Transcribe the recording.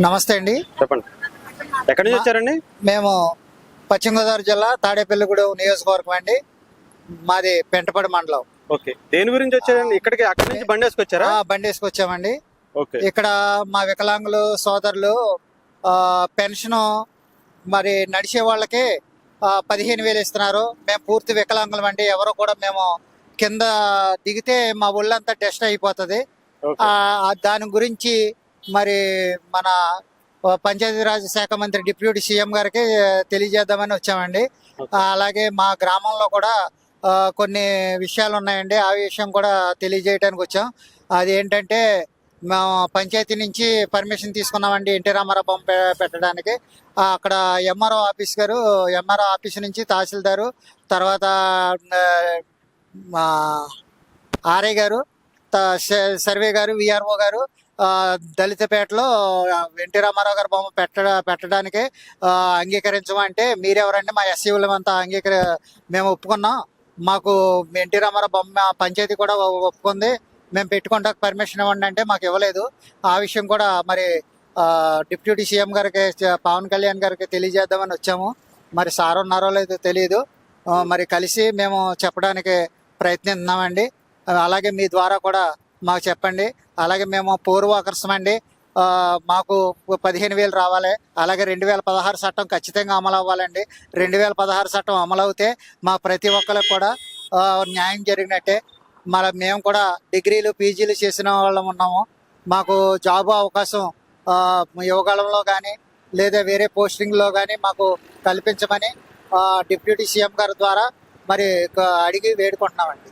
నమస్తే అండి. చెప్పండి. ఎక్కడి నుంచి వచ్చారండి? మేము పశ్చిమ గోదావరి జిల్లా తాడేపల్లిగూడెం నియోజకవర్గం అండి. మాది పెంటపడి మండలం. ఓకే. దేని గురించి వచ్చారండి? ఇక్కడికి అక్కడి నుంచి బండి వేసుకొచ్చారా? బండి వేసుకొచ్చామండి. ఓకే. ఇక్కడ మా వికలాంగులు సోదరులు పెన్షన్ మరి నడిచే వాళ్ళకి 15,000 ఇస్తున్నారు. మేము పూర్తి వికలాంగులం అండి. ఎవరు కూడా మేము కింద దిగితే మా ఒళ్ళంతా టెస్ట్ అయిపోతుంది. ఓకే. దాని గురించి మరి మన పంచాయతీరాజ్ శాఖ మంత్రి డిప్యూటీ సీఎం గారికి తెలియజేద్దామని వచ్చామండి. ఓకే. అలాగే మా గ్రామంలో కూడా కొన్ని విషయాలు ఉన్నాయండి. ఆ విషయం కూడా తెలియజేయడానికి వచ్చాం. అది ఏంటంటే మేము పంచాయతీ నుంచి పర్మిషన్ తీసుకున్నామండి ఎన్టీ రామారావు బొమ్మ పెట్టడానికి. అక్కడ ఎంఆర్ఓ ఆఫీస్ నుంచి తహసీల్దారు, తర్వాత ఆర్ఐ గారు, సర్వే గారు, విఆర్ఓ గారు దళితపేటలో ఎన్టీ రామారావు గారి బొమ్మ పెట్టడానికి అంగీకరించమంటే మీరెవరండి, మా ఎస్సీలంతా మేము ఒప్పుకున్నాం, మాకు ఎన్టీ రామారావు బొమ్మ పంచాయతీ కూడా ఒప్పుకుంది, మేము పెట్టుకుంటాక పర్మిషన్ ఇవ్వండి అంటే మాకు ఇవ్వలేదు. ఆ విషయం కూడా మరి డిప్యూటీ సీఎం గారికి పవన్ కళ్యాణ్ గారికి తెలియజేద్దామని వచ్చాము. మరి సార్ ఉన్నారో లేదో తెలియదు. మరి కలిసి మేము చెప్పడానికి ప్రయత్నిస్తున్నామండి. అలాగే మీ ద్వారా కూడా మాకు చెప్పండి. అలాగే మేము పూర్ వాకర్స్ అండి. మాకు 15,000 రావాలి. అలాగే 2016 చట్టం ఖచ్చితంగా అమలు అవ్వాలండి. 2016 చట్టం అమలు అవుతే మా ప్రతి ఒక్కరికి కూడా న్యాయం జరిగినట్టే. మరి మేము కూడా డిగ్రీలు పీజీలు చేసిన వాళ్ళం ఉన్నాము. మాకు జాబ్ అవకాశం యువకాలంలో కానీ లేదా వేరే పోస్టింగ్లో కానీ మాకు కల్పించమని డిప్యూటీ సీఎం గారి ద్వారా మరి అడిగి వేడుకుంటున్నామండి.